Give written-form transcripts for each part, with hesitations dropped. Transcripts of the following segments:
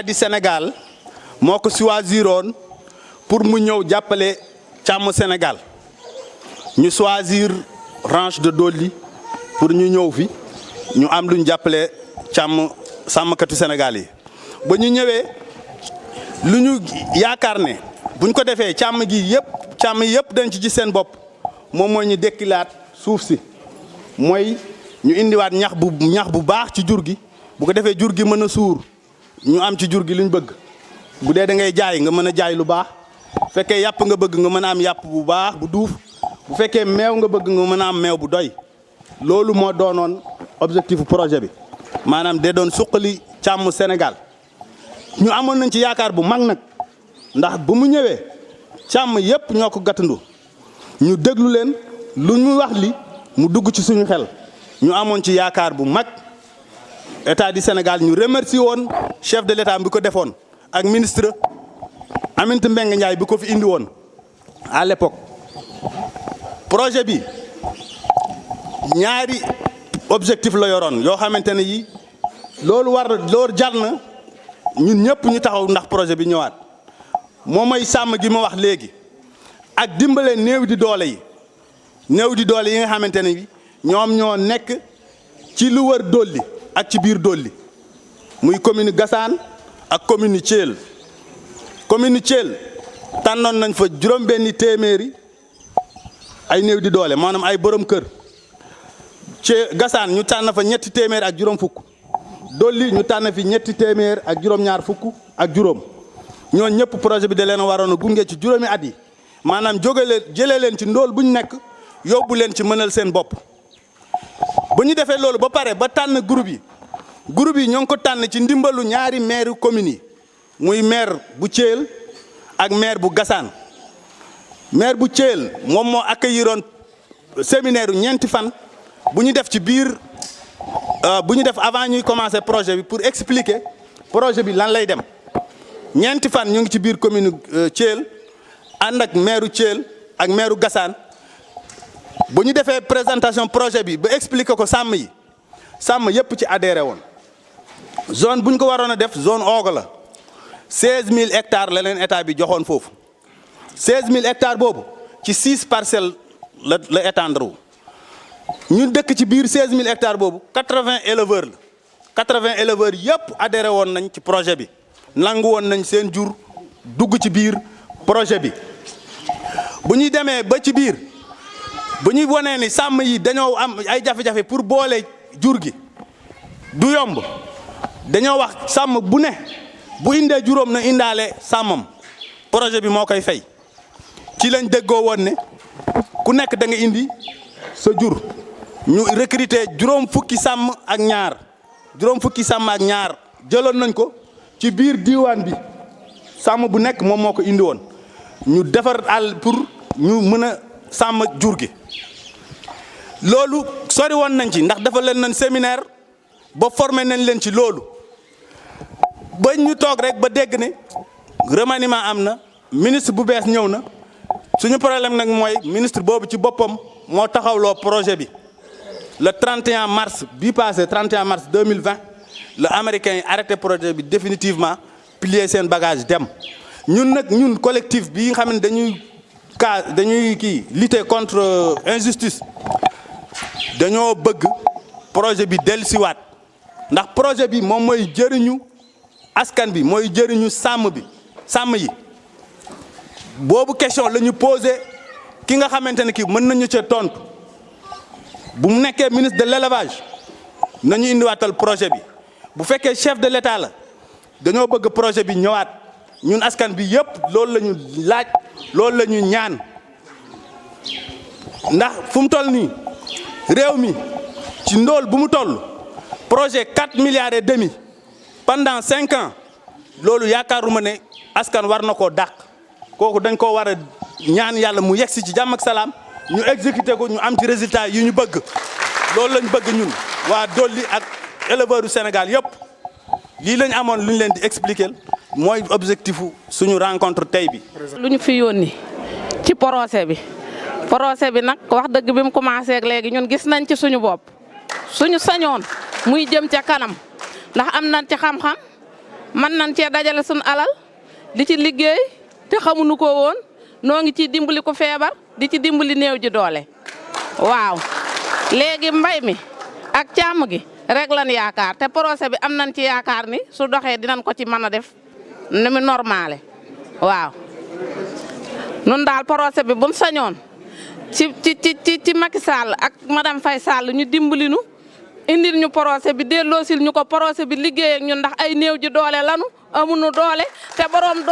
du Sénégal moo ko choisiroon pour mu ñëw jàppale càmm Sénégal ñu choisir ranch de Dolly pour ñu ñëw fi ñu am luñ jàppale sàmmkatu Sénégal yi ba ñu ñëwee lu ñu yaakaar ne buñ ko defee càmm yëpp dañ ci gis seen bopp moom mooy ñu dekkilaat suuf si mooy ñu indiwaat ñax bu baax ci jur gi bu ko defee jur gi mën a suur ñu am ci jur gi luñ bëgg bu dee da ngay jaay nga mën a jaay lu baax bu fekkee yàpp nga bëgg nga mën a am yàpp bu baax bu duuf bu fekkee meew nga bëgg nga mën a am meew bu doy loolu moo doonoon objectif projet bi maanaam de doon suqali càmm Sénégal ñu amoon nañ ci yaakaar bu mag nag ndax bu mu ñëwee càmm yépp ñoo ko gàttandu ñu déglu leen lu ñu wax li mu dugg ci suñu xel ñu amoon ci yaakaar bu mag état du Sénégal ñu remercier woon chef de l'état bi ko defoon ak ministre Aminata Mbengue Ndiaye bi ko fi indi woon à l'époque projet bi ñaari objectif la yoroon yoo xamante ne yi loolu jar na ñun ñëpp ñu taxaw ndax projet bi ñëwaat moo may sàmm gi ma wax léegi ak dimbale néew di doole yi nga xamante ne bi ñoom ñoo nekk ci lu wër Dolly ak ci biir Dolly muy commune Gassane ak commune Thiel tànnoon nañ fa juróom-benni téeméeri ay néew di doole maanaam ay borom kër ci Gassane ñu tànn fa ñetti téeméer ak juróom fukk Dolly ñu tànn fi ñetti téeméer ak juróom-ñaar fukk ak juróom ñoo ñëpp projet bi da leen a waroon a gunge ci juróomi at yi maanaam jëlee leen ci ndóol bu ñu nekk yóbbu leen ci mënal seen bopp. bu ñu defee loolu ba pare ba tànn groupe yi ñoo ngi ko tànn ci ndimbalu ñaari maire communes yi muy maire bu Thiel ak maire bu Gassane maire bu Thiel moom moo accueilliroon séminaire ñeenti fan bu ñu def ci biir bu ñu def avant ñuy commencer projet bi pour expliquer projet bi lan lay dem ñeenti fan ñu ngi ci biir commune Thiel ànd ak maire Thiel ak maire Gassane bu ñu defee présentation projet bi ba expliquer ko sàmm yépp ci adhéré woon zone bu ñu ko waroon a def zone oogo la 16000 hectares la leen état bi joxoon foofu 16000 hectares boobu ci 6 parcelles la étendre wu ñu dëkk ci biir 16000 hectares boobu 80 éleveurs la 80 éleveurs yëpp adhéré woon nañ ci projet bi nangu woon nañ seen jur dugg ci biir projet bi bu ñuy demee ba ci biir bu ñuy wonee ni sàmm yi dañoo am ay jafe-jafe pour boole jur gi du yomb dañoo wax sàmm bu ne bu indee juróom na indaale sàmmam projet bi moo koy fay ci lañ déggoo woon ne ku nekk da nga indi sa jur ñu recruter juróom fukki sàmm ak ñaar jëloon nañ ko ci biir diiwaan bi sàmm bu nekk moom moo ko indi woon ñu defar àll pour ñu mën a sàmm jur gi loolu sori woon nañ ci ndax dafa leen nañ séminaire ba formé nañ leen ci loolu ba ñu toog rek ba dégg ne remaniement am na ministre bu bees ñëw na suñu problème nag mooy ministre boobu ci boppam moo taxawloo projet bi le 31 mars bii passé 31 mars 2020 le américain yi arrêté projet bi définitivement plier seen bagage dem ñun collectif bi nga xam ne dañuy lutter contre injustice dañoo bëgg projet bi dellusiwaat ndax projet bi moom mooy jëriñu askan bi mooy jëriñu sàmm yi boobu question la ñu posé ki nga xamante ne kii mën nañu ca tontu bu mu nekkee ministre de l'élevage nañu indiwaatal projet bi bu fekkee chef de l'État la dañoo bëgg projet bi ñëwaat ñun askan bi yëpp loolu la ñu laaj loolu la ñu ñaan ndax fu mu toll nii réew mi ci ndóol bu mu toll projet 4 milliards et demi pendant 5 ans loolu yaakaaruma ne askan war na koo dàq kooku dañ koo war a ñaan yàlla mu yegsi ci jàmm ak salaam ñu exécuter ko ñu am ci résultat yi ñu bëgg loolu lañ bëgg ñun waa Dolly ak éleveurs du Sénégal yëpp lii lañ amoon lu ñu leen di expliquer mooy objectifu suñu rencontre tey bi. lu ñu fi yónni ci procès bi nag wax dëgg bi mu commencé ak léegi ñun gis nañ ci suñu bopp suñu sañoon muy jëm ca kanam ndax am nañ ci xam-xam man nañ cee dajale suñu alal di ci liggéey te xamuñu ko woon noo ngi ciy dimbali ko feebar di ci dimbali néew ji doole waaw léegi mbay mi ak càmm gi rek lan yaakaar te projet bi am nañ ci yaakaar ni su doxee dinañ ko ci mën a def ni mu normale waaw nun daal projet bi buñ sañoon ci Macky Sall ak madame Faye Sall ñu dimbali nu indil ñu projet bi delloosil ñu ko projet bi liggéey ak ñun ndax ay néew ji doole lanu amuñu doole te borom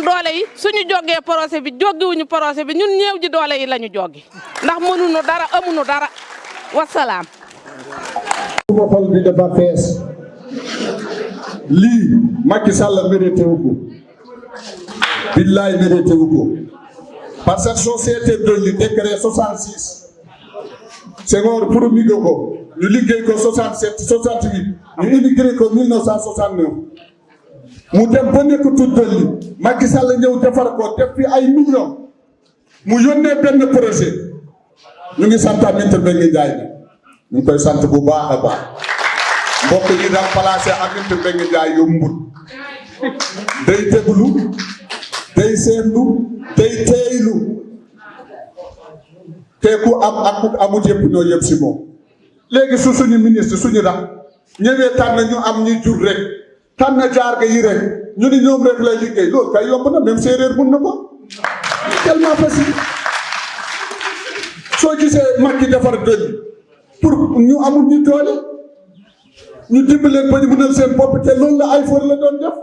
doole yi suñu jógee projet bi jóggiwuñu projet bi ñun néew ji doole yi lañu jógi ndax mënuñu dara amuñu dara wasalaam. suma xol bi dafa fees lii Macky Sall mérité wu ko billaay mérité wu ko parce que société dolli décret 66 Senghor promulgué ko ñu liggéey ko 67 68 ñu inauguré ko 1969 mu dem ba nekk tout dolli Macky Sall ñëw defar ko def fi ay millions mu yónnee benn projet ñu ngi sant Aminata Mbengue Ndiaye bi ñu ngi koy sant bu baax a baax mbokk yi remplacé Aminata Mbengue Ndiaye yombul day déglu day seetlu day teeylu te ku am ak ku amut yëpp ñoo yëpp si moom léegi suñu ministre suñu rax ñëwee tànn ñu am ñi jur rek tànn jaar ga yi rek ñu ni ñoom rek lay liggéey loolu kay yomb na même séeréer mun na ko tellement facile soo gisee Macky defar dënn pour ñu amul ñu doole ñu dimbaleen ba ñu mënal seen bopp te loolu la ay for la doon def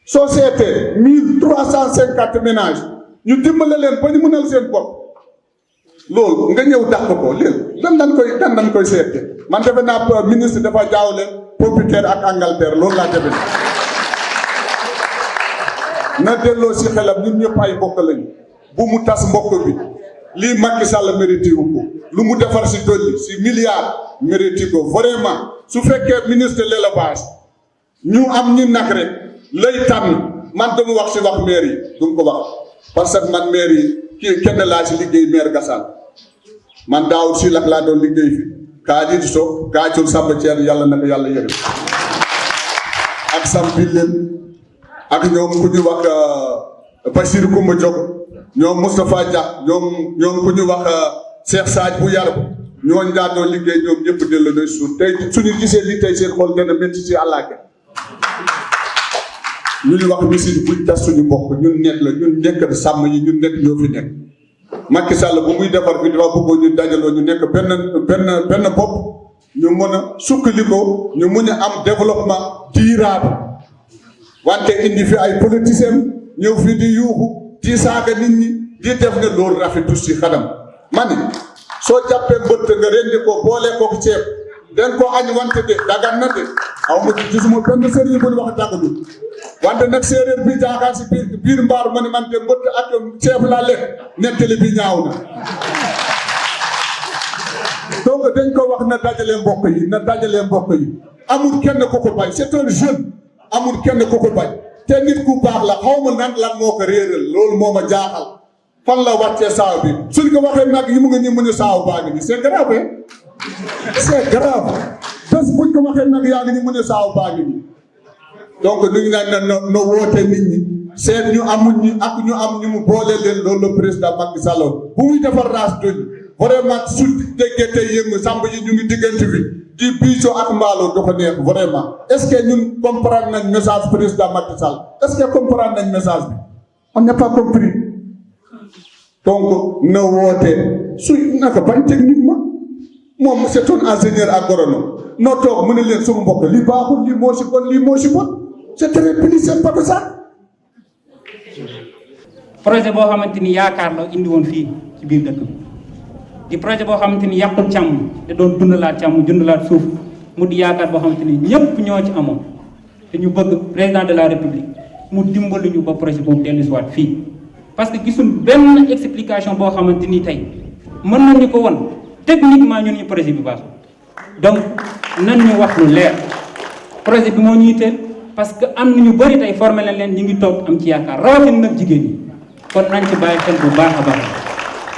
société 1350 ménages ñu dimbale leen ba ñu mënal seen bopp loolu nga ñëw dàq ko léegi dan dañ koy seete man defe naa ministre dafa jaawle Pompiteer ak Angleterre loolu laa defe na delloo si xelam ñun ñëpp ay mbokk lañu bu mu tas mbokk bi lii Macky Sall mérité wu ko lu mu defar si dolli si milliards mérité ko vraiment su fekkee ministre de l'élevage ñu am ñu nag rek lay tànn man dama wax si wax maire yi du ko wax parce que man maire yi kenn laa si liggéey maire Gassane man daaw si lak laa doon liggéey fi kaa di so gaacul Samba Thierno yàlla na ko yàlla yërëm ak Sambi leen ak ñoom ku ñu wax Bachir Koumba Diop ñoom Moustapha Dia ñoom ku ñu wax Cheikh Sadj bu Yarab ñooñu daa doon liggéey ñoom ñëpp dellu nañ suuf tey suñu gisee li tey seen xol dana métti si àllaake ñu ñu wax misil buñ tas suñu mbokk ñun nekk la ñun nekk sàmm yi ñun nekk ñoo fi nekk Macky Sall bu muy defar bi dafa bëggoon ñu dajaloo ñu nekk benn bopp ñu mën a sukkandikoo ñu mën a am développement durable wante indi fi ay politiciens ñëw fi di yuuxu di saaga nit ñi di def ne loolu rafetu si xanam ma ni soo jàppee mbëtt nga rendi ko boole ko ceeb den ko añ wante de dagan na de aw ma gisuma benn sëriñ bu ñu wax daganu wante nag séeréer bi jaaxaan si biir mbaar ma ne man de mbëtt ak ceeb laa lekk nettali bi ñaaw na donc dañ ko wax na dajale mbokk yi amul kenn ku ko bañ c'est un jeune amul kenn ku ko bañ te nit ku baax la xaw ma nag lan moo ko réeral loolu moo ma jaaxal fan la wàccee saaw bi suñ ko waxee nag yi mu ngi ñu mën a saaw baa ngi nii c'est grave c'est grave bés buñ ko waxee nag yaa ngi ñu mën a saaw baa ngi nii donc ñu ngi naan na woote nit ñi seet ñu amul ñi ak ñu am ñu mu boole leen loolu le président Macky Sall bu muy defar race doñ vraiment su déggee tey yëngu sàmb yi ñu ngi diggante bi di biico ak mbaalo du ko neex vraiment est-ce que ñun comprendre nañ message président Macky Sall est-ce que comprendre nañ message bi on n'a pas compris donc na woote su naka bañ techniquement moom c'est un ingénieur agronome noo toog mu ne leen sama mbokk li baaxul lii moo si bon lii moo si bon c'est très poli c'est pas ça. projet boo xamante ni yaakaar la indi woon fii ci biir dëkk bi di projet boo xamante ni yàqul càmm te doon dundalaat càmm dundalaat suuf mu di yaakaar boo xamante ni ñëpp ñoo ci amoon te ñu bëgg président de la république mu dimbali ñu ba projet boobu dellusiwaat fii. parce que gisul benn explication boo xamante ni tey mën nañu ko won techniquement ñun ñu projet bi baax donc nan ñu wax lu leer projet bi moo ñuy teel parce que am na ñu bëri tey formé leen ñu ngi toog am ci yaakaar rawatina nag jigéen ñi kon nañ ci bàyyi xel bu baax a baax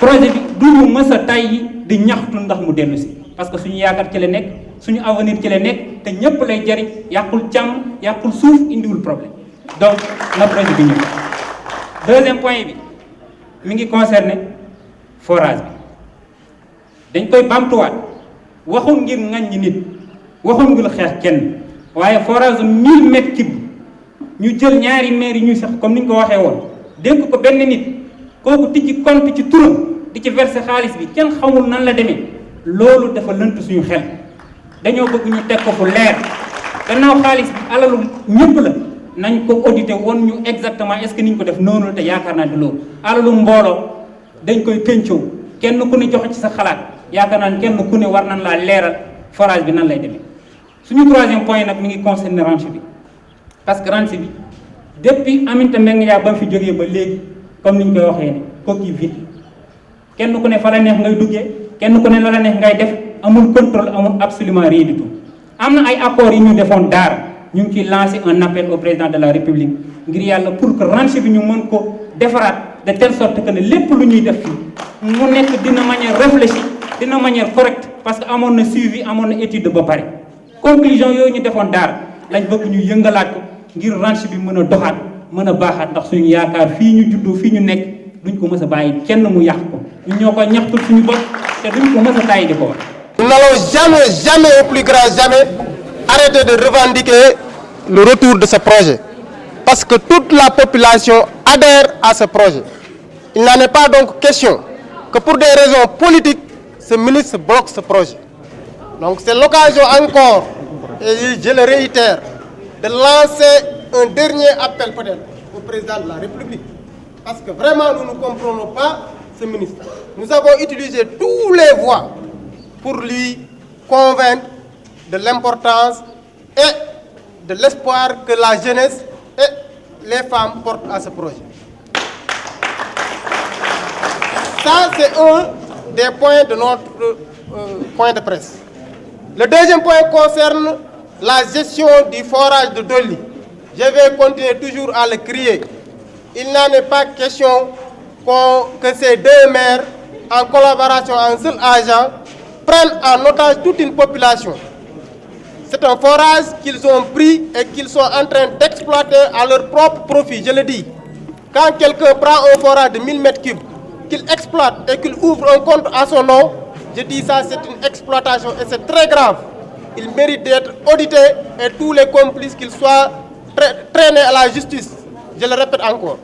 projet bi du ñu mës a tàyyi di ñaxtu ndax mu dellu si parce que suñu yaakaar ci la nekk suñu avenir ci la nekk te ñëpp lay jariñ yàqul càmm yàqul suuf indiwul problème donc na projet bi ñëw. deuxième point bi mi ngi concerné forage bi dañ koy bamtuwaat waxul ngir ŋaññi nit waxul ngir xeex kenn waaye forage 1000 mètres cubes ñu jël ñaari maire yi ñuy sax comme ni ñu ko waxee woon dénk ko benn nit kooku tijji compte ci turam di ci verser xaalis bi kenn xamul nan la demee loolu dafa lënt suñu xel dañoo bëgg ñu teg ko fu leer gannaaw xaalis bi alalu ñëpp la nañ ko auditer woon ñu exactement est-ce que niñ ko def noonu la te yaakaar naa ne loolu alalu mbooloo dañ koy pencoo kenn ku ne joxe ci sa xalaat yaakaar naa ne kenn ku ne war nañ laa leeral forage bi nan lay demee suñu troisième point nag mi ngi concerné ranch bi parce que ranch bi depuis Aminata Mbengue Ndiaye ba mu fi jógee ba léegi comme ni ñu koy waxee ne coquille vide kenn ku ne fa la neex ngay duggee kenn ku ne la la neex ngay def amul contrôle amul absolument rien du tout am na ay accords yi ñu defoon daara ñu ngi ciy lancé un appel au président de la république ngir yàlla pour que ranch bi ñu mën ko defaraat de telle sorte que ne lépp lu ñuy def fii mu nekk dina manière réfléchie dina manière correcte parce que amoon na suivi amoon na étude ba pare conclusion yooyu ñu defoon daara lañ bëgg ñu yëngalaat ko ngir ranch bi mën a doxaat mën a baaxaat ndax suñu yaakaar fii ñu juddoo fii ñu nekk duñ ko mës a bàyyi kenn mu yàq ko ñu ñoo ko ñaxtul suñu bopp te duñ ko mës a tàyyi di ko wax. Nous n'allons jamais au plus grand jamais arrêter de revendiquer le retour de ce projet parce que toute la population adhère à ce projet. Il n'en est pas donc question que pour des raisons politiques ce ministre bloque ce projet. Donc c'est l'occasion encore, et je le réitère, de lancer un dernier appel peut-être au président de la République. Parce que vraiment nous ne comprenons pas ce ministre. Nous avons utilisé tous les voies pour lui convaincre de l'importance et de l'espoir que la jeunesse et les femmes portent à ce projet. Ça, c'est un des points de notre point de presse. Le deuxième point concerne la gestion du forage de Dolly. Je vais continuer toujours à le crier. Il n'en est pas question que ces deux maires, en collaboration, en seul agent, prennent en otage toute une population. C'est un forage qu'ils ont pris et qu'ils sont en train d'exploiter à leur propre profit, je le dis. Quand quelqu'un prend un forage de 1000 mètres cubes, qu'il exploite et qu'il ouvre un compte à son nom, je dis ça, c'est une exploitation et c'est très grave. Il mérite d'être audité et tous les complices qu'ils soient traînés à la justice. Je le répète encore.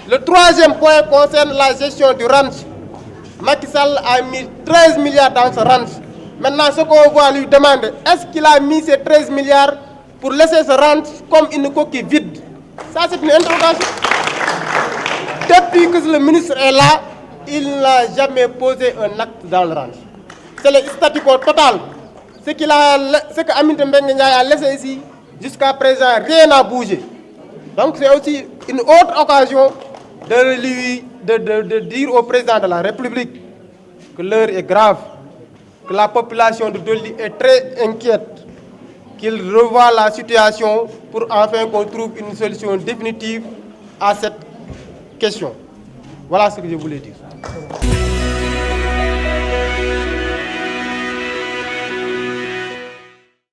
Le troisième point concerne la gestion du ranch. Macky Sall a mis 13 milliards dans ce ranch. Maintenant, ce qu'on va lui demander, est-ce qu'il a mis ces 13 milliards pour laisser ce ranch comme une coquille vide? Ça, c'est une interrogation. Depuis que le ministre est là, il n'a jamais posé un acte dans le ranch. C'est le statu quo total. Ce que Aminata Mbengue Ndiaye a laissé ici, jusqu'à présent, rien n'a bougé. Donc c'est aussi une autre occasion de dire au président de la République que l'heure est grave, que la population de Dolly est très inquiète, qu'il revoie la situation pour enfin qu'on trouve une solution définitive à cette question. Voilà ce que je voulais dire.